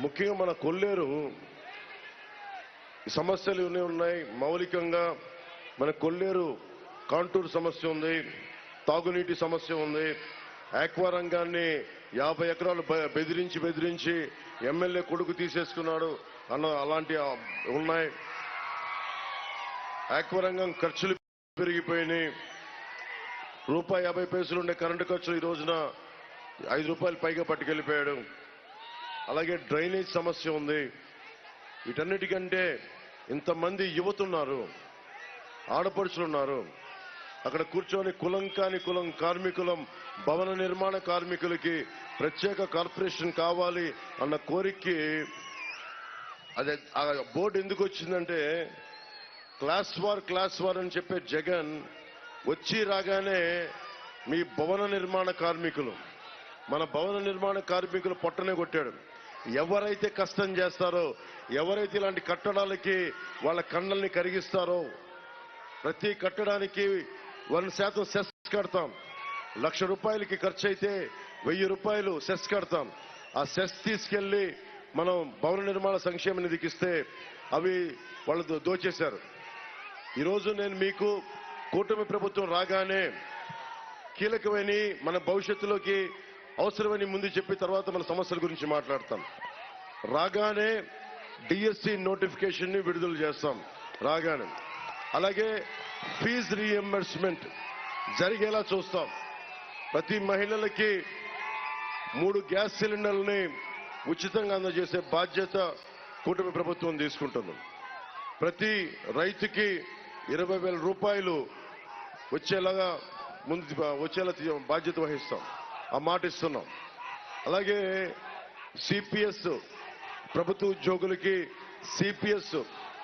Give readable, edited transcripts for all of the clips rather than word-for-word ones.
ముఖ్యంగా మన కొల్లేరు సమస్యలు ఉన్నాయి. మౌలికంగా మన కొల్లేరు కాంటూర్ సమస్య ఉంది, తాగునీటి సమస్య ఉంది. ఆక్వా రంగాన్ని 50 ఎకరాలు బెదిరించి ఎమ్మెల్యే కొడుకు తీసేసుకున్నాడు అలాంటి ఉన్నాయి. ఆక్వా రంగం ఖర్చులు పెరిగిపోయినాయి. ₹1.50 ఉండే కరెంటు ఖర్చు ఈ రోజున ₹5 పైగా పట్టుకెళ్ళిపోయాడు. అలాగే డ్రైనేజ్ సమస్య ఉంది. వీటన్నిటికంటే ఇంతమంది యువతున్నారు, ఆడపడుచులున్నారు. అక్కడ కూర్చొని కులం కాని కులం కార్మికులం, భవన నిర్మాణ కార్మికులకి ప్రత్యేక కార్పొరేషన్ కావాలి అన్న కోరికకి అదే ఆ బోర్డు ఎందుకు వచ్చిందంటే క్లాస్ వార్ అని చెప్పే జగన్ వచ్చి రాగానే మీ భవన నిర్మాణ కార్మికులు, మన భవన నిర్మాణ కార్మికులు పొట్టనే కొట్టాడు. ఎవరైతే కష్టం చేస్తారో, ఎవరైతే ఇలాంటి కట్టడాలకి వాళ్ళ కన్నల్ని కరిగిస్తారో, ప్రతి కట్టడానికి 1% సెస్ కడతాం. ₹1,00,000 ఖర్చు అయితే ₹1,000 సెస్ కడతాం. ఆ సెస్ తీసుకెళ్లి మనం భవన నిర్మాణ సంక్షేమ నిధికి ఇస్తే అవి వాళ్ళు దోచేశారు. ఈరోజు నేను మీకు కూటమి ప్రభుత్వం రాగానే కీలకమైన మన భవిష్యత్తులోకి అవసరమని ముందు చెప్పి తర్వాత మన సమస్యల గురించి మాట్లాడతాం. రాగానే డిఎస్సి నోటిఫికేషన్ ని విడుదల చేస్తాం రాగానే. అలాగే ఫీజు రీఎంబర్స్మెంట్ జరిగేలా చూస్తాం. ప్రతి మహిళలకి 3 గ్యాస్ సిలిండర్లని ఉచితంగా అందజేసే బాధ్యత కూటమి ప్రభుత్వం తీసుకుంటుంది. ప్రతి రైతుకి ₹20,000 వచ్చేలా బాధ్యత వహిస్తాం. ఆ మాట ఇస్తున్నాం. అలాగే సిపిఎస్ ప్రభుత్వ ఉద్యోగులకి సిపిఎస్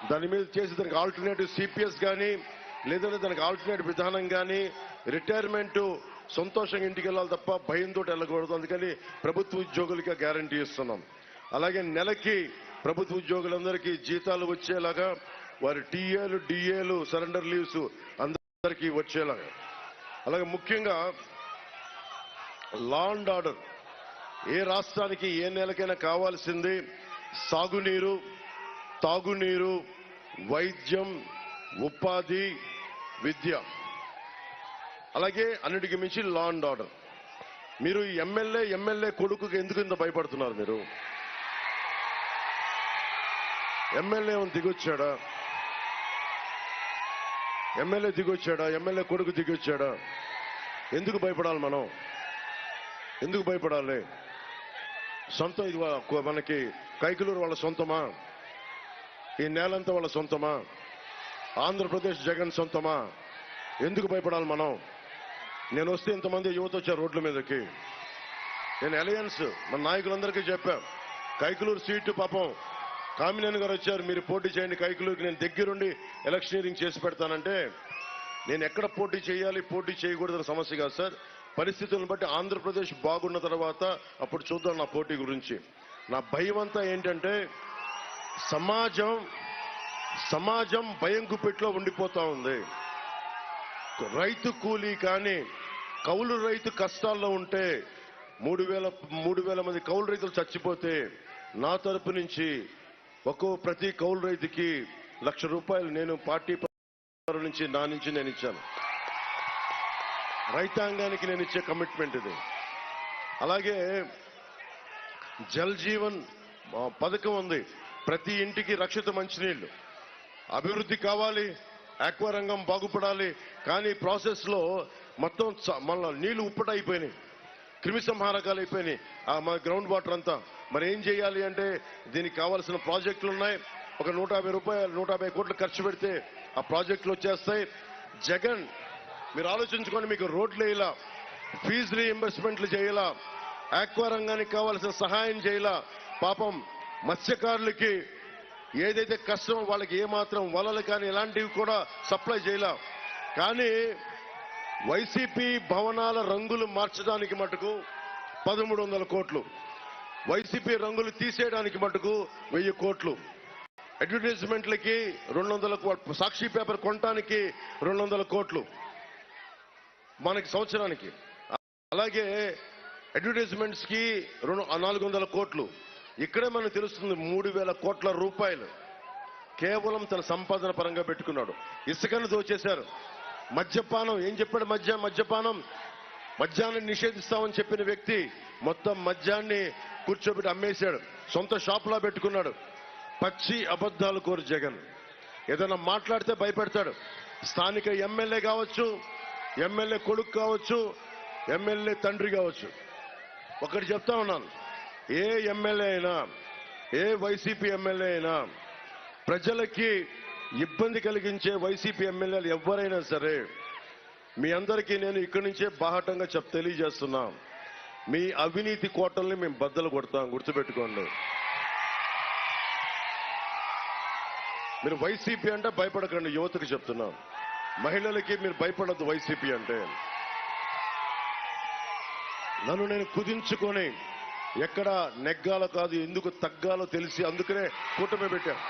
దాని మీద చేసి దానికి ఆల్టర్నేటివ్ సిపిఎస్ కానీ లేదంటే దానికి ఆల్టర్నేటివ్ విధానం కానీ రిటైర్మెంట్ సంతోషంగా ఇంటికి వెళ్ళాలి తప్ప భయంతో వెళ్ళకూడదు. అందుకని ప్రభుత్వ ఉద్యోగులకి గ్యారంటీ ఇస్తున్నాం. అలాగే నెలకి ప్రభుత్వ ఉద్యోగులందరికీ జీతాలు వచ్చేలాగా వారి టీఏలు డిఏలు సరెండర్ లీవ్స్ అందరికీ వచ్చేలాగా. అలాగే ముఖ్యంగా లా అండ్ ఆర్డర్ ఏ రాష్ట్రానికి ఏ నెలకైనా కావాల్సింది సాగునీరు, తాగునీరు, వైద్యం, ఉపాధి, విద్య. అలాగే అన్నిటికీ మించి లా అండ్ ఆర్డర్. మీరు ఎమ్మెల్యే కొడుకుకి ఎందుకు ఇంత భయపడుతున్నారు? మీరు ఎమ్మెల్యే దిగొచ్చాడా? ఎమ్మెల్యే కొడుకు దిగొచ్చాడా? ఎందుకు భయపడాలి? మనం ఎందుకు భయపడాలి? సొంతం ఇది మనకి కైకలూరు వాళ్ళ సొంతమా? ఈ నేలంతా వాళ్ళ సొంతమా? ఆంధ్రప్రదేశ్ జగన్ సొంతమా? ఎందుకు భయపడాలి మనం? నేను వస్తే ఇంతమంది యువత వచ్చారు రోడ్ల మీదకి. నేను అలయన్స్ మన నాయకులందరికీ చెప్పా, కైకలూరు సీటు పాపం కామినేని గారు వచ్చారు, మీరు పోటీ చేయండి కైకలూరుకి, నేను దగ్గరుండి ఎలక్షనీరింగ్ చేసి పెడతానంటే నేను ఎక్కడ పోటీ చేయాలి పోటీ చేయకూడదన్న సమస్య కాదు సార్. పరిస్థితులను బట్టి ఆంధ్రప్రదేశ్ బాగున్న తర్వాత అప్పుడు చూద్దాం నా పోటీ గురించి. నా భయం అంతా ఏంటంటే సమాజం భయం గుప్పెట్లో ఉండిపోతా ఉంది. రైతు కూలీ కానీ కౌలు రైతు కష్టాల్లో ఉంటే 3,000 మంది కౌలు రైతులు చచ్చిపోతే నా తరపు నుంచి ప్రతి కౌలు రైతుకి ₹1,00,000 నేను పార్టీ నుంచి నేను ఇచ్చాను. రైతాంగానికి నేను ఇచ్చే కమిట్మెంట్ ఇది. అలాగే జల్ జీవన్ పథకం ఉంది. ప్రతి ఇంటికి రక్షిత మంచినీళ్లు. అభివృద్ధి కావాలి, ఆక్వా రంగం బాగుపడాలి. కానీ ప్రాసెస్ లో మొత్తం మళ్ళీ నీళ్లు ఉప్పటైపోయినాయి, క్రిమి సంహారకాలు అయిపోయినాయి మన గ్రౌండ్ వాటర్ అంతా. మరి ఏం చేయాలి అంటే దీనికి కావాల్సిన ప్రాజెక్టులు ఉన్నాయి. ఒక ₹150 కోట్లు ఖర్చు పెడితే ఆ ప్రాజెక్టులు వచ్చేస్తాయి. జగన్ మీరు ఆలోచించుకొని మీకు రోడ్లు వేయాల, ఫీజు రీఎంబర్స్మెంట్లు చేయాల, ఆక్వా రంగానికి కావాల్సిన సహాయం చేయాల. పాపం మత్స్యకారులకి ఏదైతే కష్టమో వాళ్ళకి ఏమాత్రం వలలు కానీ ఇలాంటివి కూడా సప్లై చేయాల. కానీ వైసీపీ భవనాల రంగులు మార్చడానికి మటుకు 1,300 కోట్లు, వైసీపీ రంగులు తీసేయడానికి మటుకు 1,000 కోట్లు, అడ్వర్టైజ్మెంట్లకి 200 కోట్లు, సాక్షి పేపర్ కొనడానికి 200 కోట్లు మనకి సంవత్సరానికి. అలాగే అడ్వర్టైజ్మెంట్స్ కి 400 కోట్లు. ఇక్కడే మనకు తెలుస్తుంది 3,000 కోట్ల రూపాయలు కేవలం తన సంపాదన పరంగా పెట్టుకున్నాడు. ఇసుకను దోచేశారు. మద్యపానం ఏం చెప్పాడు? మద్యాన్ని నిషేధిస్తామని చెప్పిన వ్యక్తి మొత్తం మద్యాన్ని కూర్చోబెట్టి అమ్మేశాడు. సొంత షాపులా పెట్టుకున్నాడు. పచ్చి అబద్ధాలు కోరు జగన్. ఏదైనా మాట్లాడితే భయపెడతాడు. స్థానిక ఎమ్మెల్యే కావచ్చు, ఎమ్మెల్యే కొడుకు కావచ్చు, ఎమ్మెల్యే తండ్రి కావచ్చు. ఒకటి చెప్తా ఉన్నాను, ఏ ఎమ్మెల్యే అయినా, ఏ వైసీపీ ఎమ్మెల్యే అయినా, ప్రజలకి ఇబ్బంది కలిగించే వైసీపీ ఎమ్మెల్యేలు ఎవరైనా సరే, మీ అందరికీ నేను ఇక్కడి నుంచే బాహటంగా తెలియజేస్తున్నా, మీ అవినీతి కోటల్ని మేము బద్దలు కొడతాం, గుర్తుపెట్టుకోండి. మీరు వైసీపీ అంటే భయపడకండి, యువతకు చెప్తున్నాం. మహిళలకి మీరు భయపడద్దు వైసీపీ అంటే. నన్ను నేను కుదించుకొని ఎక్కడ నెగ్గాలో కాదు, ఎందుకు తగ్గాలో తెలిసి అందుకనే కూటమి పెట్టాను.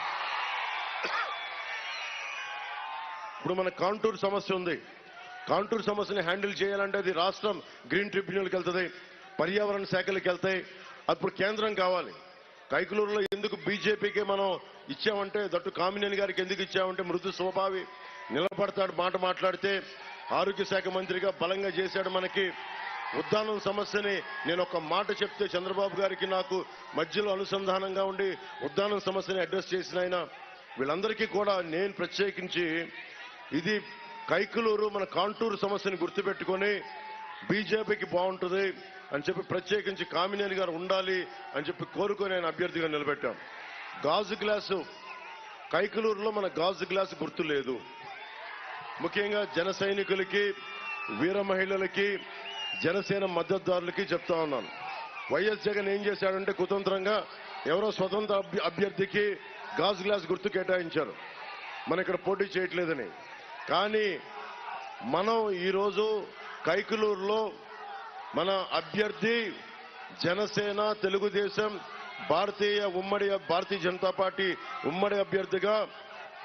ఇప్పుడు మన కాంటూర్ సమస్య ఉంది. కాంటూర్ సమస్యని హ్యాండిల్ చేయాలంటే అది రాష్ట్రం గ్రీన్ ట్రిబ్యునల్కి వెళ్తుంది, పర్యావరణ శాఖలకు వెళ్తాయి. అప్పుడు కేంద్రం కావాలి. కైకలూరులో ఎందుకు బీజేపీకి మనం ఇచ్చామంటే, దట్టు కామినేని గారికి ఎందుకు ఇచ్చామంటే, మృదు స్వభావి, నిలబడతాడు, మాట మాట్లాడితే. ఆరోగ్య శాఖ మంత్రిగా బలంగా చేశాడు. మనకి ఉద్దానం సమస్యని నేను ఒక మాట చెప్తే చంద్రబాబు గారికి నాకు మధ్యలో అనుసంధానంగా ఉండి ఉద్దానం సమస్యని అడ్రస్ చేసిన ఆయన. వీళ్ళందరికీ కూడా నేను ప్రత్యేకించి ఇది కైకలూరు మన కాంటూరు సమస్యని గుర్తుపెట్టుకొని బీజేపీకి బాగుంటుంది అని చెప్పి ప్రత్యేకించి కామినేని గారు ఉండాలి అని చెప్పి కోరుకొని ఆయన అభ్యర్థిగా నిలబెట్టాం. గాజు గ్లాసు కైకలూరులో మన గాజు గ్లాసు గుర్తు లేదు. ముఖ్యంగా జన సైనికులకి, వీర మహిళలకి, జనసేన మద్దతుదారులకి చెప్తా ఉన్నాను. వైఎస్ జగన్ ఏం చేశాడంటే కుతంత్రంగా ఎవరో స్వతంత్ర అభ్యర్థికి గాజు గ్లాస్ గుర్తు కేటాయించారు, మన ఇక్కడ పోటీ చేయట్లేదని. కానీ మనం ఈరోజు కైకలూరులో మన అభ్యర్థి జనసేన, తెలుగుదేశం, భారతీయ జనతా పార్టీ ఉమ్మడి అభ్యర్థిగా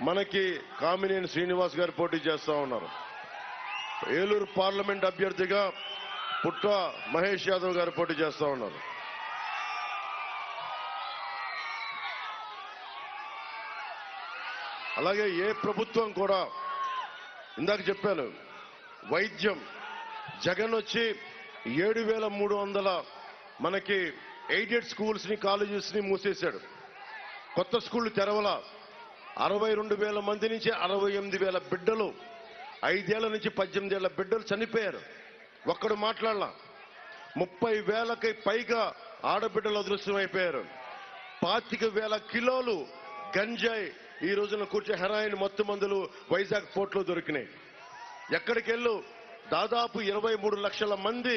మనకి కామినేని శ్రీనివాస్ గారు పోటీ చేస్తా ఉన్నారు. ఏలూరు పార్లమెంట్ అభ్యర్థిగా పుట్ట మహేష్ యాదవ్ గారు పోటీ చేస్తా ఉన్నారు. అలాగే ఏ ప్రభుత్వం కూడా, ఇందాక చెప్పాను, వైద్యం జగన్ వచ్చి 7,300 మనకి ఎయిడెడ్ స్కూల్స్ ని, కాలేజెస్ ని మూసేశాడు. కొత్త స్కూళ్లు తెరవల. 62,000 మంది నుంచి 68,000 బిడ్డలు, 5 ఏళ్ల నుంచి 18 ఏళ్ల బిడ్డలు చనిపోయారు. ఒక్కడు మాట్లాడలా. 30,000కి పైగా ఆడబిడ్డలు అదృశ్యమైపోయారు. 25,000 కిలోలు గంజాయి ఈ రోజున కూర్చో హెరాయిన్ మత్తు మందులు వైజాగ్ పోర్ట్లో దొరికినాయి. ఎక్కడికెళ్ళు దాదాపు 23 లక్షల మంది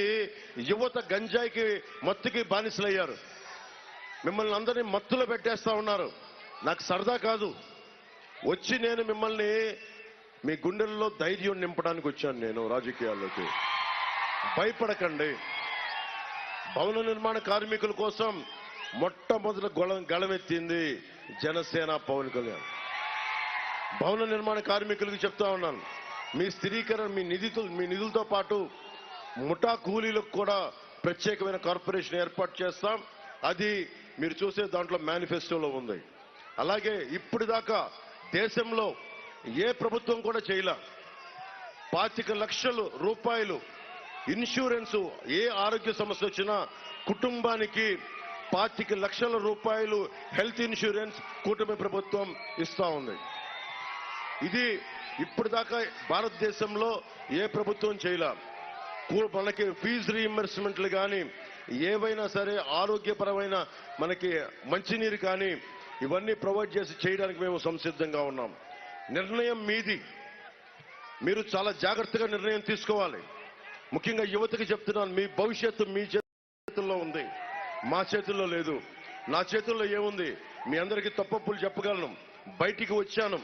యువత గంజాయికి, మత్తుకి బానిసలయ్యారు. మిమ్మల్ని అందరినీ మత్తులో పెట్టేస్తా ఉన్నారు. నాకు సరదా కాదు, వచ్చి నేను మిమ్మల్ని మీ గుండెల్లో ధైర్యం నింపడానికి వచ్చాను నేను రాజకీయాల్లోకి. భయపడకండి. భవన నిర్మాణ కార్మికుల కోసం మొట్టమొదటి గళమెత్తింది జనసేన, పవన్ కళ్యాణ్. భవన నిర్మాణ కార్మికులకు చెప్తా ఉన్నాను, మీ స్థిరీకరణ, మీ నిధులతో పాటు ముఠా కూలీలకు కూడా ప్రత్యేకమైన కార్పొరేషన్ ఏర్పాటు చేస్తాం. అది మీరు చూసే దాంట్లో మేనిఫెస్టోలో ఉంది. అలాగే ఇప్పటిదాకా దేశంలో ఏ ప్రభుత్వం కూడా చేయలే. 25 లక్షల రూపాయలు ఇన్సూరెన్స్, ఏ ఆరోగ్య సమస్య వచ్చినా కుటుంబానికి 25 లక్షల రూపాయలు హెల్త్ ఇన్సూరెన్స్ కూటమి ప్రభుత్వం ఇస్తా ఉంది. ఇది ఇప్పటిదాకా భారతదేశంలో ఏ ప్రభుత్వం చేయలే. మనకి ఫీజు రీఇంబర్స్మెంట్లు కానీ, ఏవైనా సరే ఆరోగ్యపరమైన మనకి మంచినీరు కానీ, ఇవన్నీ ప్రొవైడ్ చేసి చేయడానికి మేము సంసిద్ధంగా ఉన్నాం. నిర్ణయం మీది. మీరు చాలా జాగ్రత్తగా నిర్ణయం తీసుకోవాలి. ముఖ్యంగా యువతకి చెప్తున్నాను, మీ భవిష్యత్తు మీ చేతుల్లో ఉంది, మా చేతుల్లో లేదు. నా చేతుల్లో ఏముంది? మీ అందరికీ తప్పప్పులు చెప్పగలను. బయటికి వచ్చాను,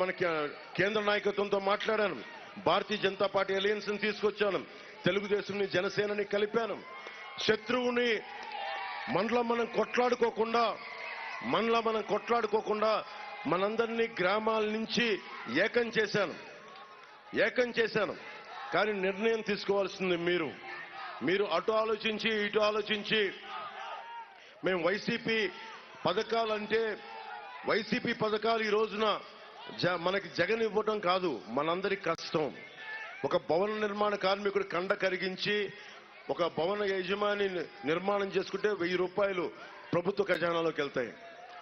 మనకి కేంద్ర నాయకత్వంతో మాట్లాడాను, భారతీయ జనతా పార్టీ అలయన్స్ ని తీసుకొచ్చాను, తెలుగుదేశంని, జనసేనని కలిపాను. శత్రువుని మనలో మనం కొట్లాడుకోకుండా మనందరినీ గ్రామాల నుంచి ఏకం చేశాను. కానీ నిర్ణయం తీసుకోవాల్సింది మీరు. అటు ఆలోచించి ఇటు ఆలోచించి మేము వైసీపీ పథకాలంటే వైసీపీ పథకాలు ఈ రోజున మనకి జగన్ ఇవ్వటం కాదు, మనందరి కష్టం. ఒక భవన నిర్మాణ కార్మికుడు కండ కరిగించి ఒక భవన యజమాని నిర్మాణం చేసుకుంటే 1000 రూపాయలు ప్రభుత్వ ఖజానాలోకి వెళ్తాయి.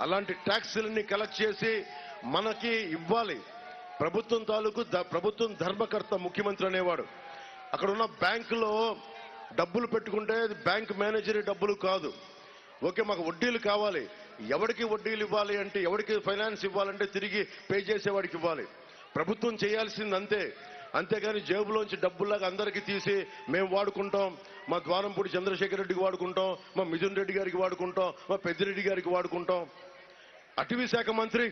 అలాంటి ట్యాక్సులన్నీ కలెక్ట్ చేసి మనకి ఇవ్వాలి. ప్రభుత్వం తాలూకు ప్రభుత్వం ధర్మకర్త ముఖ్యమంత్రి అనేవాడు. అక్కడ ఉన్న బ్యాంకులో డబ్బులు పెట్టుకుంటే బ్యాంక్ మేనేజర్ డబ్బులు కాదు. ఓకే, మాకు వడ్డీలు కావాలి. ఎవరికి వడ్డీలు ఇవ్వాలి అంటే, ఎవరికి ఫైనాన్స్ ఇవ్వాలంటే తిరిగి పే చేసేవాడికి ఇవ్వాలి. ప్రభుత్వం చేయాల్సింది అంతే. అంతేగాని జేబులోంచి డబ్బుల్లాగా అందరికీ తీసి మేము వాడుకుంటాం, మా ద్వారంపూడి చంద్రశేఖర్ రెడ్డికి వాడుకుంటాం, మా మిథున్ రెడ్డి గారికి వాడుకుంటాం, మా పెద్దిరెడ్డి గారికి వాడుకుంటాం. అటవీ శాఖ మంత్రి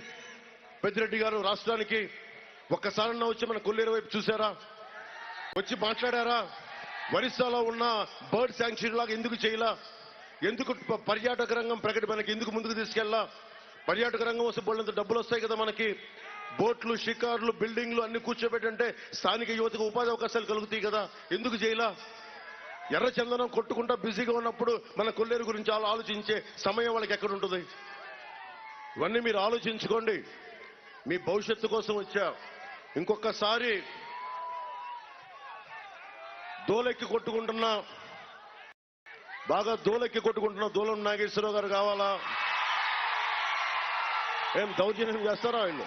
పెద్దిరెడ్డి గారు రాష్ట్రానికి ఒక్కసారన్నా వచ్చి మన కొల్లేరు వైపు చూసారా? వచ్చి మాట్లాడారా? ఒరిస్సాలో ఉన్న బర్డ్ శాంక్చురీ లాగా ఎందుకు చేయలా? ఎందుకు పర్యాటక రంగం మనకి ఎందుకు ముందుకు తీసుకెళ్ళా? పర్యాటక రంగం వస్తే బోళ్ళంత డబ్బులు వస్తాయి కదా మనకి. బోట్లు, షికార్లు, బిల్డింగ్లు అన్ని కూర్చోబెట్టంటే స్థానిక యువతకు ఉపాధి అవకాశాలు కలుగుతాయి కదా, ఎందుకు చేయలా? ఎర్ర చందనం కొట్టుకుంటా బిజీగా ఉన్నప్పుడు మన కొల్లేరు గురించి ఆలోచించే సమయం వాళ్ళకి ఎక్కడ ఉంటుంది? ఇవన్నీ మీరు ఆలోచించుకోండి. మీ భవిష్యత్తు కోసం వచ్చా. ఇంకొకసారి దోలెక్కి కొట్టుకుంటున్నా, బాగా దోలెక్కి కొట్టుకుంటున్నా దూలం నాగేశ్వరరావు గారు కావాలా? ఏం దౌర్జన్యం చేస్తారా వీళ్ళు?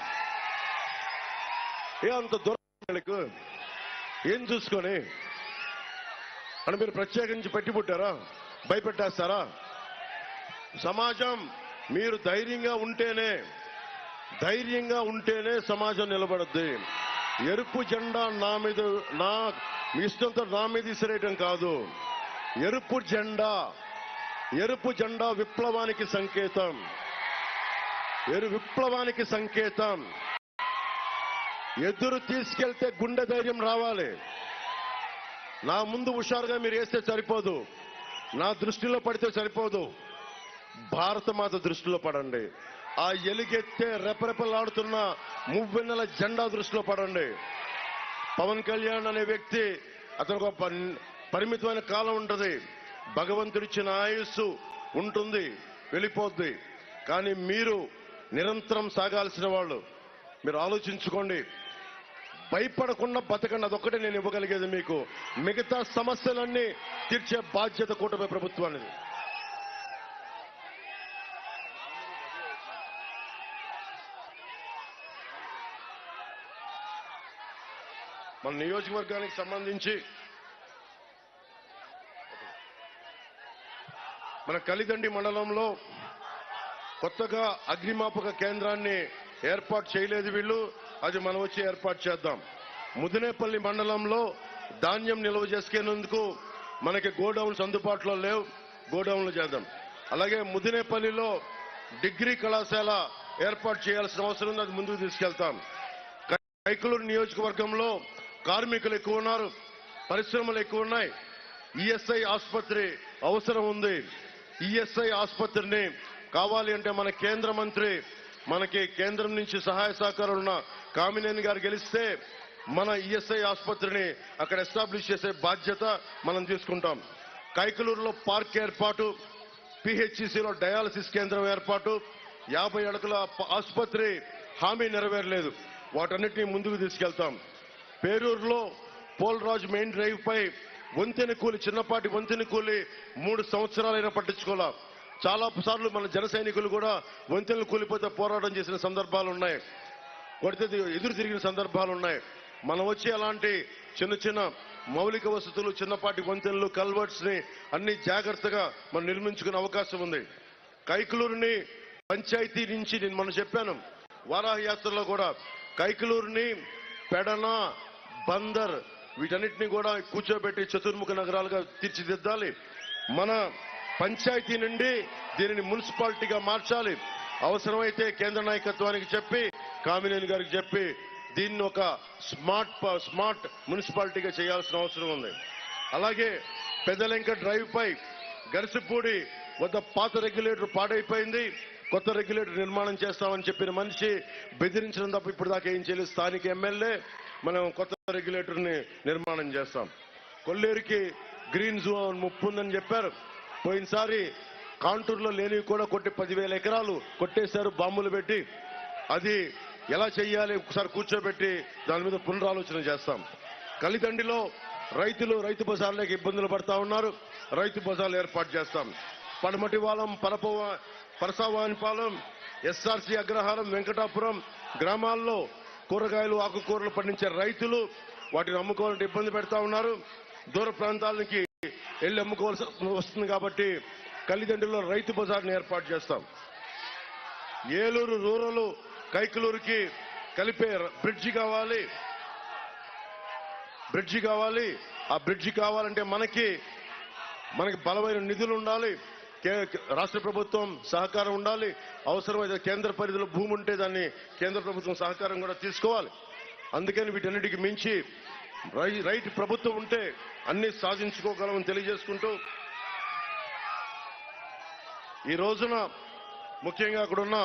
అంత దూరం ఏం చూసుకొని అని మీరు ప్రత్యేకించి పెట్టి పుట్టారా? భయపెట్టేస్తారా? సమాజం మీరు ధైర్యంగా ఉంటేనే సమాజం నిలబడద్ది. ఎరుపు జెండా మీ ఇష్టంతో నా మీద విసిరేయటం కాదు. ఎరుపు జెండా విప్లవానికి సంకేతం. విప్లవానికి సంకేతం. ఎదురు తీసుకెళ్తే గుండె ధైర్యం రావాలి. నా ముందు హుషారుగా మీరు వేస్తే సరిపోదు, నా దృష్టిలో పడితే సరిపోదు. భారత మాత దృష్టిలో పడండి. ఆ ఎలుగెత్తే రెపరెపలాడుతున్న మువ్వెన్నెల జెండా దృష్టిలో పడండి. పవన్ కళ్యాణ్ అనే వ్యక్తి, అతనికి ఒక పరిమితమైన కాలం ఉంటుంది. భగవంతుడిచ్చిన ఆయుస్సు ఉంటుంది, వెళ్ళిపోద్ది. కానీ మీరు నిరంతరం సాగాల్సిన వాళ్ళు. మీరు ఆలోచించుకోండి. భయపడకుండా బతకండి. అదొక్కటే నేను ఇవ్వగలిగేది మీకు. మిగతా సమస్యలన్నీ తీర్చే బాధ్యత కూటమి ప్రభుత్వానికి. మన నియోజకవర్గానికి సంబంధించి మన కలిదండి మండలంలో కొత్తగా అగ్నిమాపక కేంద్రాన్ని ఏర్పాటు చేయలేదు వీళ్ళు. అది మనం వచ్చి ఏర్పాటు చేద్దాం. ముదినేపల్లి మండలంలో ధాన్యం నిల్వ చేసుకునేందుకు మనకి గోడౌన్స్ అందుబాటులో లేవు, గోడౌన్లు చేద్దాం. అలాగే ముదినేపల్లిలో డిగ్రీ కళాశాల ఏర్పాటు చేయాల్సిన అవసరం ఉంది, అది ముందుకు తీసుకెళ్తాం. కైకలూరు నియోజకవర్గంలో కార్మికులు ఎక్కువ ఉన్నారు, పరిశ్రమలు ఎక్కువ ఉన్నాయి. ఈఎస్ఐ ఆసుపత్రి అవసరం ఉంది. ఈఎస్ఐ ఆసుపత్రిని కావాలి అంటే మన కేంద్ర మంత్రి, మనకి కేంద్రం నుంచి సహాయ సహకారాలు ఉన్న కామినేని గారు గెలిస్తే మన ఈఎస్ఐ ఆసుపత్రిని అక్కడ ఎస్టాబ్లిష్ చేసే బాధ్యత మనం తీసుకుంటాం. కైకలూరులో పార్క్ ఏర్పాటు, పిహెచ్సిలో డయాలసిస్ కేంద్రం ఏర్పాటు, 50 అడుగుల ఆసుపత్రి హామీ నెరవేరలేదు, వాటన్నిటినీ ముందుకు తీసుకెళ్తాం. పేరూరులో పోలరాజు మెయిన్ డ్రైవ్ పై వంతెన కూలి, చిన్నపాటి వంతెన కూలి 3 సంవత్సరాలైనా పట్టించుకోవాలా. చాలా సార్లు మన జన సైనికులు కూడా వంతెనలు కూలిపోతే పోరాటం చేసిన సందర్భాలు ఉన్నాయి, కొడితే ఎదురు తిరిగిన సందర్భాలు ఉన్నాయి. మనం వచ్చి అలాంటి చిన్న చిన్న మౌలిక వసతులు, చిన్నపాటి వంతెనలు, కల్వర్ట్స్ ని అన్ని జాగ్రత్తగా మనం నిర్మించుకునే అవకాశం ఉంది. కైకలూరుని పంచాయతీ నుంచి నేను మనం చెప్పాను వారాహ యాత్రలో కూడా, కైకలూరుని పెడన, బందర్ వీటన్నిటిని కూడా కూర్చోబెట్టి చతుర్ముఖ నగరాలుగా తీర్చిదిద్దాలి. మన పంచాయతీ నుండి దీనిని మున్సిపాలిటీగా మార్చాలి. అవసరమైతే కేంద్ర నాయకత్వానికి చెప్పి, కామినేని గారికి చెప్పి దీన్ని ఒక స్మార్ట్ మున్సిపాలిటీగా చేయాల్సిన అవసరం ఉంది. అలాగే పెద్దలెంక డ్రైవ్ పై గరిసిపూడి వద్ద పాత రెగ్యులేటర్ పాడైపోయింది, కొత్త రెగ్యులేటర్ నిర్మాణం చేస్తామని చెప్పిన మనిషి బెదిరించడం తప్ప ఇప్పుడు దాకా ఏం చేయలేదు. స్థానిక ఎమ్మెల్యే మనం కొత్త రెగ్యులేటర్ని నిర్మాణం చేస్తాం. కొల్లేరుకి గ్రీన్ జోన్ ముప్పు ఉందని చెప్పారు. పోయినసారి కాంటూరులో లేనివి కూడా కొట్టి 10,000 ఎకరాలు కొట్టేశారు బాంబులు పెట్టి. అది ఎలా చేయాలి ఒకసారి కూర్చోబెట్టి దాని మీద పునరాలోచన చేస్తాం. కలిదండిలో రైతులు రైతు బజార్లకు ఇబ్బందులు పడతా ఉన్నారు. రైతు బజార్లు ఏర్పాటు చేస్తాం. పడమటివాలం, పరసావానిపాలెం, ఎస్ఆర్సి అగ్రహారం, వెంకటాపురం గ్రామాల్లో కూరగాయలు ఆకుకూరలు పండించే రైతులు వాటిని అమ్ముకోవాలంటే ఇబ్బంది పెడతా ఉన్నారు. దూర ప్రాంతాలకి వెళ్ళి అమ్ముకోవాల్సి వస్తుంది కాబట్టి కలిదండిలో రైతు బజార్ని ఏర్పాటు చేస్తాం. ఏలూరు రూరల్ కైకలూరుకి కలిపే బ్రిడ్జి కావాలి. ఆ బ్రిడ్జి కావాలంటే మనకి బలమైన నిధులు ఉండాలి. రాష్ట్ర ప్రభుత్వం సహకారం ఉండాలి. అవసరమైతే కేంద్ర పరిధిలో భూమి ఉంటే దాన్ని కేంద్ర ప్రభుత్వం సహకారం కూడా తీసుకోవాలి. అందుకని వీటన్నిటికి మించి రైతు ప్రభుత్వం ఉంటే అన్ని సాధించుకోగలమని తెలియజేసుకుంటూ ఈ రోజున ముఖ్యంగా అక్కడున్న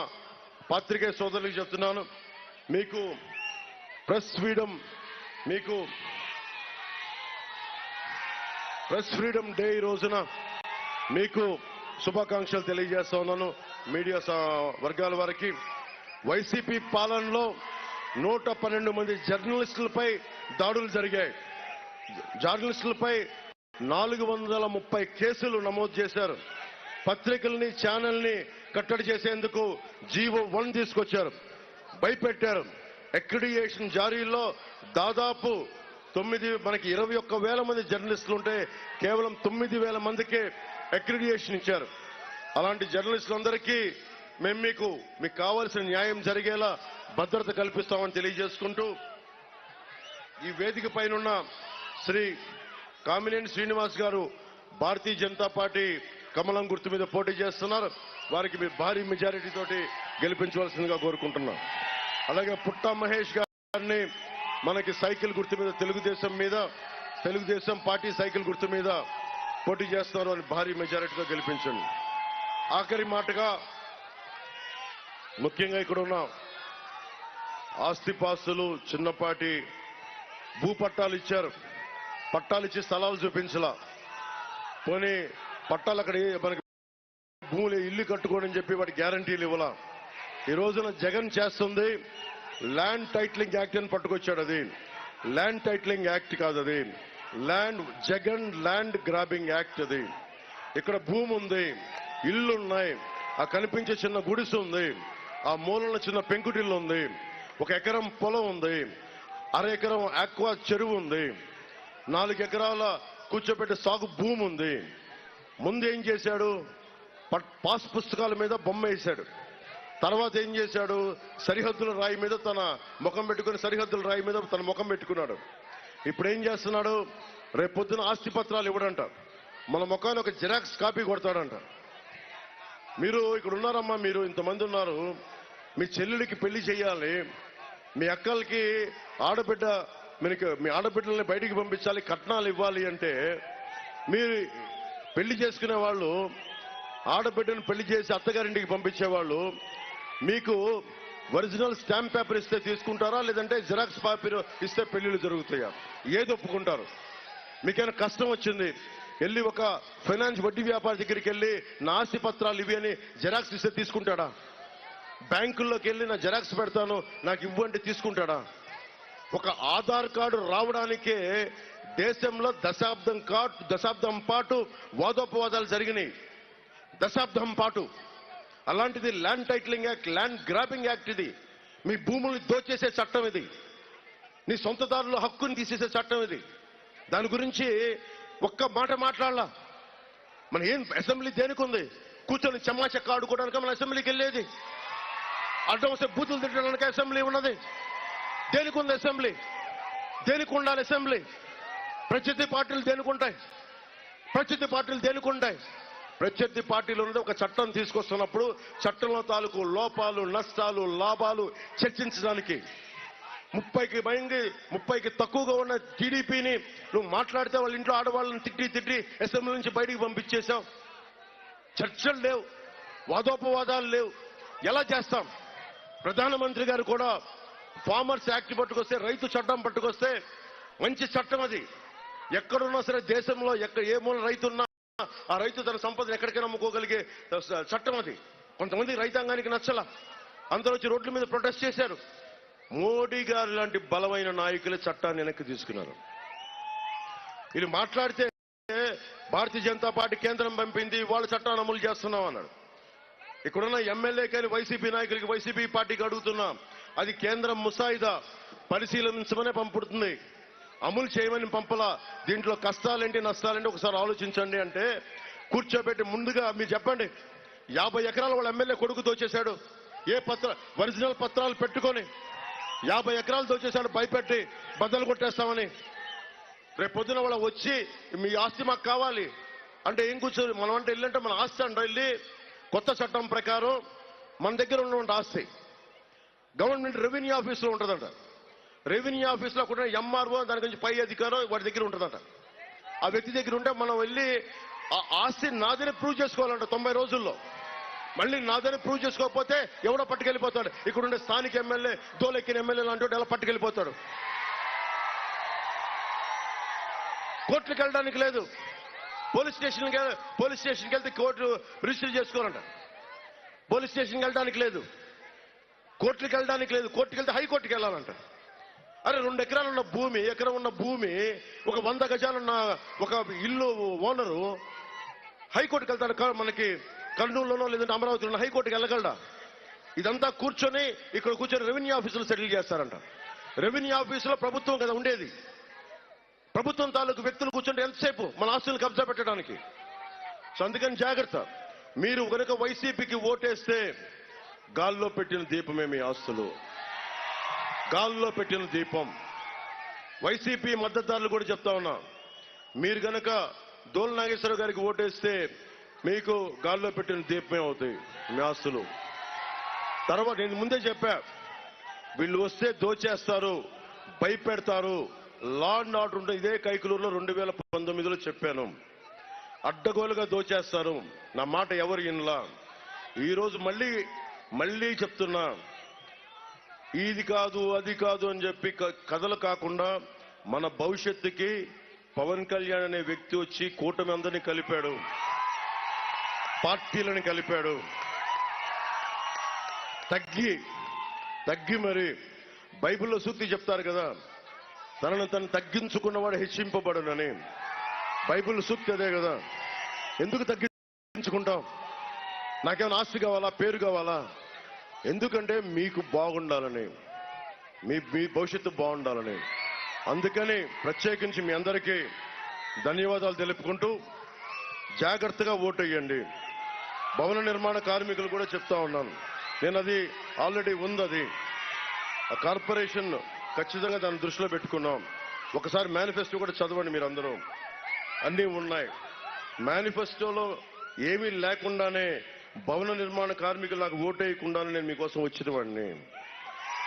పాత్రికేయ సోదరులకు చెప్తున్నాను, మీకు ప్రెస్ ఫ్రీడమ్ డే ఈ రోజున మీకు శుభాకాంక్షలు తెలియజేస్తా ఉన్నాను. మీడియా వర్గాల వారికి వైసీపీ పాలనలో 112 మంది జర్నలిస్టులపై దాడులు జరిగాయి. జర్నలిస్టులపై 430 కేసులు నమోదు చేశారు. పత్రికల్ని ఛానల్ని కట్టడి చేసేందుకు జీవో 1 తీసుకొచ్చారు, భయపెట్టారు. అక్రిడిటేషన్ జారీలో దాదాపు మనకి 21,000 మంది జర్నలిస్టులు ఉంటే కేవలం 9,000 మందికే అక్రిడిటేషన్ ఇచ్చారు. అలాంటి జర్నలిస్టులందరికీ మేము మీకు కావాల్సిన న్యాయం జరిగేలా భద్రత కల్పిస్తామని తెలియజేసుకుంటూ ఈ వేదిక పైన శ్రీ కామినేని శ్రీనివాస్ గారు భారతీయ జనతా పార్టీ కమలం గుర్తు మీద పోటీ చేస్తున్నారు. వారికి మీరు భారీ మెజారిటీ తోటి గెలిపించవలసిందిగా కోరుకుంటున్నాం. అలాగే పుట్టా మహేష్ గారిని మనకి సైకిల్ గుర్తు మీద తెలుగుదేశం పార్టీ సైకిల్ గుర్తు మీద పోటీ చేస్తున్నారు అని భారీ మెజారిటీతో గెలిపించండి. ఆఖరి మాటగా ముఖ్యంగా ఇక్కడ ఉన్న ఆస్తిపాస్తులు చిన్నపాటి భూపట్టాలు ఇచ్చారు. పట్టాలు ఇచ్చి స్థలాలు చూపించలా. పోనీ పట్టాలు అక్కడ మనకి భూములు ఇల్లు కట్టుకోనని చెప్పి వాటి గ్యారంటీలు ఇవ్వాల. ఈ రోజున జగన్ చేస్తుంది ల్యాండ్ టైటిలింగ్ యాక్ట్ అని పట్టుకొచ్చాడు. అది ల్యాండ్ టైటిలింగ్ యాక్ట్ కాదు, అది జగన్ ల్యాండ్ గ్రాబింగ్ యాక్ట్. అది ఇక్కడ భూమి ఉంది, ఇల్లున్నాయి, ఆ కనిపించే చిన్న గుడిసె ఉంది, ఆ మూలంలో చిన్న పెంకుటిల్లు ఉంది, 1 ఎకరం పొలం ఉంది, 1/2 ఎకరం ఆక్వా చెరువు ఉంది, 4 ఎకరాల కూర్చోబెట్టే సాగు భూమి ఉంది. ముందు ఏం చేశాడు? పాస్ పుస్తకాల మీద బొమ్మ వేశాడు. తర్వాత ఏం చేశాడు? సరిహద్దుల రాయి మీద తన ముఖం పెట్టుకుని సరిహద్దుల రాయి మీద తన ముఖం పెట్టుకున్నాడు. ఇప్పుడు ఏం చేస్తున్నాడు? రేపు పొద్దున ఆస్తి పత్రాలు ఇవ్వడంట, మన ముఖాన్ని ఒక జిరాక్స్ కాపీ కొడతాడంట. మీరు ఇక్కడ ఉన్నారమ్మా, మీరు ఇంతమంది ఉన్నారు, మీ చెల్లెలికి పెళ్లి చేయాలి, మీ అక్కలకి ఆడబిడ్డ, మీ ఆడబిడ్డల్ని బయటికి పంపించాలి, కట్నాలు ఇవ్వాలి అంటే మీరు పెళ్లి చేసుకునే వాళ్ళు, ఆడబిడ్డను పెళ్లి చేసి అత్తగారింటికి పంపించేవాళ్ళు మీకు ఒరిజినల్ స్టాంప్ పేపర్ ఇస్తే తీసుకుంటారా, లేదంటే జిరాక్స్ పేపర్ ఇస్తే పెళ్లిళ్ళు జరుగుతాయా? ఏది ఒప్పుకుంటారు? మీకైనా కష్టం వచ్చింది, వెళ్ళి ఒక ఫైనాన్స్ వడ్డీ వ్యాపారి దగ్గరికి వెళ్ళి నా ఆస్తి పత్రాలు ఇవి అని జిరాక్స్ ఇస్తే తీసుకుంటాడా? బ్యాంకుల్లోకి వెళ్ళి నా జిరాక్స్ పెడతాను నాకు ఇవ్వండి తీసుకుంటాడా? ఒక ఆధార్ కార్డు రావడానికే దేశంలో దశాబ్దం పాటు వాదోపవాదాలు జరిగినాయి. దశాబ్దం పాటు. అలాంటిది land titling act, land grabbing act. ఇది మీ భూముల్ని దోచేసే చట్టం. ఇది నీ సొంతదారుల హక్కుని తీసేసే చట్టం. ఇది దాని గురించి ఒక్క మాట మాట్లాడాల. మన ఏం అసెంబ్లీ దేనికి ఉంది? కూర్చొని చెమ్మాచెక్క ఆడుకోవడానికి మన అసెంబ్లీకి వెళ్ళేది? అడ్డం వస్తే బూతులు తిట్టడానికి అసెంబ్లీ ఉన్నది? దేనికి ఉంది అసెంబ్లీ? దేనికి ఉండాలి అసెంబ్లీ? ప్రత్యర్థి పార్టీలు దేనికుంటాయి? ప్రత్యర్థి పార్టీలు ఉన్నది ఒక చట్టం తీసుకొస్తున్నప్పుడు చట్టంలో తాలూకు లోపాలు, నష్టాలు, లాభాలు చర్చించడానికి. 30కి తక్కువగా ఉన్న టీడీపీని నువ్వు మాట్లాడితే వాళ్ళ ఇంట్లో ఆడవాళ్ళని తిట్టి అసెంబ్లీ నుంచి బయటికి పంపించేశావు. చర్చలు లేవు, వాదోపవాదాలు లేవు. ఎలా చేస్తాం? ప్రధానమంత్రి గారు కూడా ఫార్మర్స్ యాక్ట్ పట్టుకొస్తే, రైతు చట్టం పట్టుకొస్తే మంచి చట్టం అది. ఎక్కడున్నా సరే దేశంలో ఏ మూల రైతున్నా ఆ రైతు తన సంపదను ఎక్కడికైనా అమ్ముకోగలిగే చట్టం అది. కొంతమంది రైతాంగానికి నచ్చల, అందరూ వచ్చి రోడ్ల మీద ప్రొటెస్ట్ చేశారు. మోడీ గారు లాంటి బలమైన నాయకులే చట్టాన్ని వెనక్కి తీసుకున్నారు. వీళ్ళు మాట్లాడితే భారతీయ జనతా పార్టీ కేంద్రం పంపింది, వాళ్ళ చట్టాన్ని అమలు చేస్తున్నాం అన్నాడు. ఇక్కడున్న ఎమ్మెల్యే కానీ వైసీపీ నాయకులకి, వైసీపీ పార్టీకి అడుగుతున్నాం, అది కేంద్రం ముసాయిదా పరిశీలించమనే పంపుతుంది, అమలు చేయమని పంపలా. దీంట్లో కష్టాలేంటి నష్టాలేంటి ఒకసారి ఆలోచించండి అంటే కూర్చోబెట్టి ముందుగా మీరు చెప్పండి. 50 ఎకరాలు వాళ్ళ ఎమ్మెల్యే కొడుకు దోచేశాడు. ఒరిజినల్ పత్రాలు పెట్టుకొని 50 ఎకరాలు దోచేశాడు, భయపెట్టి బద్దలు కొట్టేస్తామని. రేపు పొద్దున వాళ్ళ వచ్చి మీ ఆస్తి మాకు కావాలి అంటే ఏం కూర్చొని మనం అంటే వెళ్ళంటే మన ఆస్తి అంట, వెళ్ళి కొత్త చట్టం ప్రకారం మన దగ్గర ఉన్నటువంటి ఆస్తి గవర్నమెంట్ రెవెన్యూ ఆఫీసులో ఉంటుందంట. రెవెన్యూ ఆఫీసులో కూడా ఎంఆర్ఓ దాని గురించి పై అధికారం వాడి దగ్గర ఉంటుందంట. ఆ వ్యక్తి దగ్గర ఉంటే మనం వెళ్ళి ఆ ఆస్తి నాదని ప్రూవ్ చేసుకోవాలంట 90 రోజుల్లో. మళ్ళీ నాదని ప్రూవ్ చేసుకోకపోతే ఎవడో పట్టుకెళ్ళిపోతాడు. ఇక్కడ ఉండే స్థానిక ఎమ్మెల్యే, దోలెక్కిన ఎమ్మెల్యే లాంటి ఎలా పట్టుకెళ్ళిపోతాడు. కోర్టులకు వెళ్ళడానికి లేదు, పోలీస్ స్టేషన్కి వెళ్తే కోర్టు రిజిస్టర్ చేసుకోవాలంట. పోలీస్ స్టేషన్కి వెళ్ళడానికి లేదు, కోర్టులకు వెళ్ళడానికి లేదు, కోర్టుకి వెళ్తే హైకోర్టుకి వెళ్ళాలంట. అరే 2 ఎకరాలు ఉన్న భూమి, ఎకరం ఉన్న భూమి, ఒక 100 గజాలున్న ఒక ఇల్లు ఓనరు హైకోర్టుకి వెళ్తాడు. మనకి కర్నూలులోనో లేదంటే అమరావతిలోనో హైకోర్టుకి వెళ్ళగలడా? ఇదంతా కూర్చొని ఇక్కడ కూర్చొని రెవెన్యూ ఆఫీసులు సెటిల్ చేస్తారంట. రెవెన్యూ ఆఫీసులో ప్రభుత్వం కదా ఉండేది, ప్రభుత్వం తాలూకు వ్యక్తులు కూర్చుంటే ఎంతసేపు మన ఆస్తులను కబ్జా పెట్టడానికి. సో అందుకని జాగ్రత్త. మీరు కనుక వైసీపీకి ఓటేస్తే గాల్లో పెట్టిన దీపమే మీ ఆస్తులు, గాల్లో పెట్టిన దీపం. వైసీపీ మద్దతుదారులు కూడా చెప్తా ఉన్నా, మీరు గనక దోల నాగేశ్వరరావు గారికి ఓటేస్తే మీకు గాల్లో పెట్టిన దీపమే అవుతాయి మీ ఆస్తులు. తర్వాత నేను ముందే చెప్పా, వీళ్ళు వస్తే దోచేస్తారు, భయపెడతారు, లా అండ్ ఆర్డర్ ఉంటుంది. ఇదే కైకలూరులో 2019లో చెప్పాను, అడ్డగోలుగా దోచేస్తారు. నా మాట ఎవరు వినలా. ఈరోజు మళ్ళీ చెప్తున్నా, ఇది కాదు అది కాదు అని చెప్పి కథలు కాకుండా మన భవిష్యత్తుకి పవన్ కళ్యాణ్ అనే వ్యక్తి వచ్చి కూటమి అందరినీ కలిపాడు, పార్టీలను కలిపాడు. తగ్గి మరి బైబిల్లో సూక్తి చెప్తారు కదా, తనను తను తగ్గించుకున్నవాడు హెచ్చింపబడునని. బైబిల్ సూక్తి అదే కదా. ఎందుకు తగ్గించుకుంటాం? నాకేమైనా ఆస్తి కావాలా, పేరు కావాలా? ఎందుకంటే మీకు బాగుండాలని, మీ భవిష్యత్తు బాగుండాలని. అందుకని ప్రత్యేకించి మీ అందరికీ ధన్యవాదాలు తెలుపుకుంటూ జాగ్రత్తగా ఓటు వేయండి. భవన నిర్మాణ కార్మికులు కూడా చెప్తా ఉన్నాను, నేను అది ఆల్రెడీ ఉంది, అది ఆ కార్పొరేషన్ ఖచ్చితంగా దాన్ని దృష్టిలో పెట్టుకున్నాం. ఒకసారి మేనిఫెస్టో కూడా చదవండి మీరందరూ, అన్నీ ఉన్నాయి. మేనిఫెస్టోలో ఏమీ లేకుండానే భవన నిర్మాణ కార్మికులు నాకు ఓటేయకుండానే నేను మీకోసం వచ్చిన వాడిని.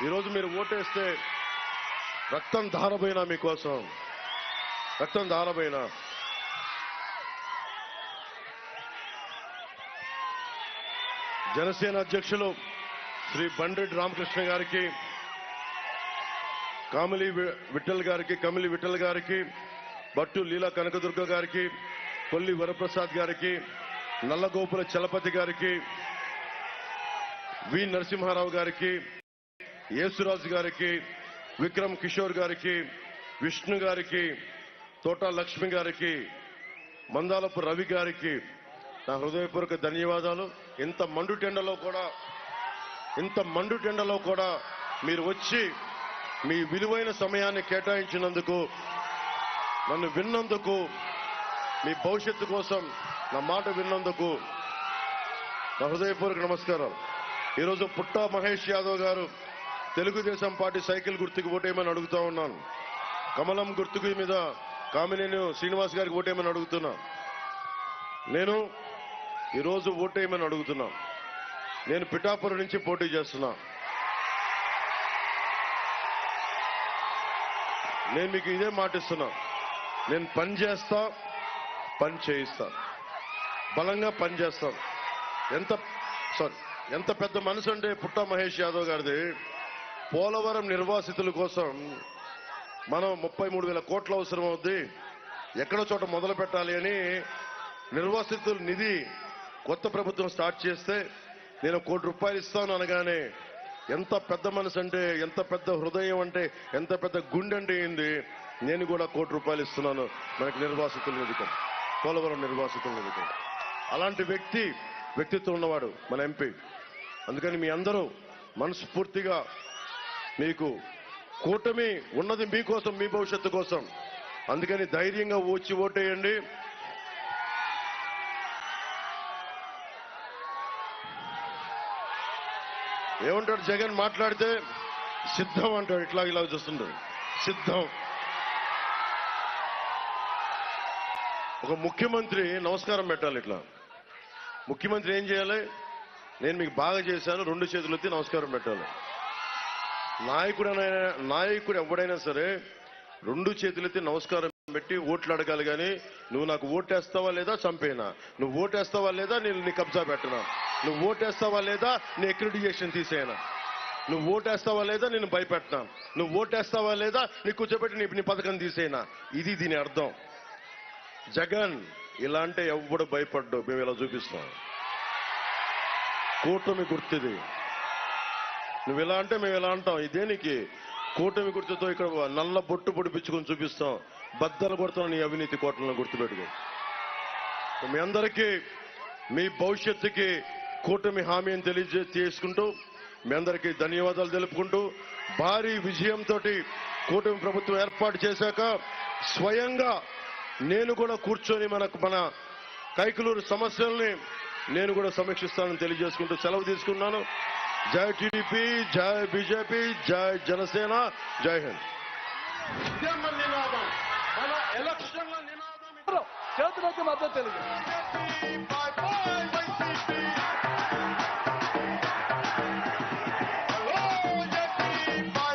ఈరోజు మీరు ఓటేస్తే రక్తం ధారబోయినా మీకోసం, రక్తం ధారబోయినా. జనసేన అధ్యక్షులు శ్రీ బండ్రెడ్డి రామకృష్ణ గారికి, కమిలి విఠల్ గారికి, బట్టు లీలా కనకదుర్గ గారికి, కొల్లి వరప్రసాద్ గారికి, నల్లగోపుల చలపతి గారికి, వి నరసింహారావు గారికి, యేసురాజు గారికి, విక్రమ్ కిషోర్ గారికి, విష్ణు గారికి, తోట లక్ష్మి గారికి, మందాలపు రవి గారికి నా హృదయపూర్వక ధన్యవాదాలు. ఇంత మండుటెండలో కూడా మీరు వచ్చి మీ విలువైన సమయాన్ని కేటాయించినందుకు, నన్ను విన్నందుకు, మీ భవిష్యత్తు కోసం నా మాట విన్నందుకు నా హృదయపూర్వక నమస్కారాలు. ఈరోజు పుట్టా మహేష్ యాదవ్ గారు తెలుగుదేశం పార్టీ సైకిల్ గుర్తుకు ఓటేయమని అడుగుతా ఉన్నాను. కమలం గుర్తుకు మీద కామినేని శ్రీనివాస్ గారికి ఓటేయమని అడుగుతున్నా. నేను ఈరోజు ఓటేయమని అడుగుతున్నా. నేను పిఠాపురం నుంచి పోటీ చేస్తున్నా. నేను మీకు ఇదే మాటిస్తున్నా, నేను పని చేస్తా, పని చేయిస్తా, బలంగా పని చేస్తాను. ఎంత పెద్ద మనసు అంటే పుట్టా మహేష్ యాదవ్ గారిది. పోలవరం నిర్వాసితుల కోసం మనం 33,000 కోట్లు అవసరం అవుద్ది, ఎక్కడో చోట మొదలు పెట్టాలి అని నిర్వాసితుల నిధి కొత్త ప్రభుత్వం స్టార్ట్ చేస్తే నేను ₹1 కోటి ఇస్తాను అనగానే ఎంత పెద్ద మనసు అంటే, ఎంత పెద్ద హృదయం అంటే, ఎంత పెద్ద గుండె అంటే ఏంది. నేను కూడా ₹1 కోటి ఇస్తున్నాను మనకి నిర్వాసితుల నిధికం, పోలవరం నిర్వాసితుల నిధికం. అలాంటి వ్యక్తిత్వం ఉన్నవాడు మన ఎంపీ. అందుకని మీ అందరూ మనస్ఫూర్తిగా మీకు కూటమి ఉన్నది మీకోసం, మీ భవిష్యత్తు కోసం. అందుకని ధైర్యంగా వచ్చి ఓటేయండి. ఏమంటాడు జగన్ మాట్లాడితే? సిద్ధం అంటాడు. ఇలా చూస్తుంటాడు, సిద్ధం. ఒక ముఖ్యమంత్రి నమస్కారం పెట్టాలి. ఇట్లా ముఖ్యమంత్రి ఏం చేయాలి? నేను మీకు బాగా చేశాను, 2 చేతులు ఎత్తి నమస్కారం పెట్టాలి. నాయకుడు ఎవడైనా సరే 2 చేతులెత్తి నమస్కారం పెట్టి ఓట్లు అడగాలి. కానీ నువ్వు నాకు ఓటేస్తావా లేదా చంపేనా, నువ్వు ఓటేస్తావా లేదా నేను నీ కబ్జా పెట్టనా, నువ్వు ఓటేస్తావా లేదా నీ అక్రిడిటేషన్ తీసేయనా, నువ్వు ఓటేస్తావా లేదా నేను భయపెట్టనా, నువ్వు ఓటేస్తావా లేదా నీ కూర్చోబెట్టి నీ పథకం తీసేయనా. ఇది దీని అర్థం. జగన్ ఇలా అంటే ఎవడు భయపడ్డు. మేము ఇలా చూపిస్తాం. కూటమి గుర్తుది. నువ్వు ఇలా అంటే మేము ఇలా అంటాం. ఇదేనికి కూటమి గుర్తుతో ఇక్కడ నల్ల బొట్టు పొడిపించుకొని చూపిస్తాం. బద్దలు కొడుతున్న నీ అవినీతి కోటలను గుర్తుపెట్టుకో. మీ అందరికీ మీ భవిష్యత్తుకి కూటమి హామీని తెలియజేసుకుంటూ మీ అందరికీ ధన్యవాదాలు తెలుపుకుంటూ, భారీ విజయంతో కూటమి ప్రభుత్వం ఏర్పాటు చేశాక స్వయంగా నేను కూడా కూర్చొని మన కైకలూరు సమస్యల్ని నేను కూడా సమీక్షిస్తానని తెలియజేసుకుంటూ సెలవు తీసుకున్నాను. జై టీడీపీ, జై బీజేపీ, జై జనసేన, జై హింద్. ఎలక్షన్ల నినాదం చేతులకి మద్దతు తెలుగు.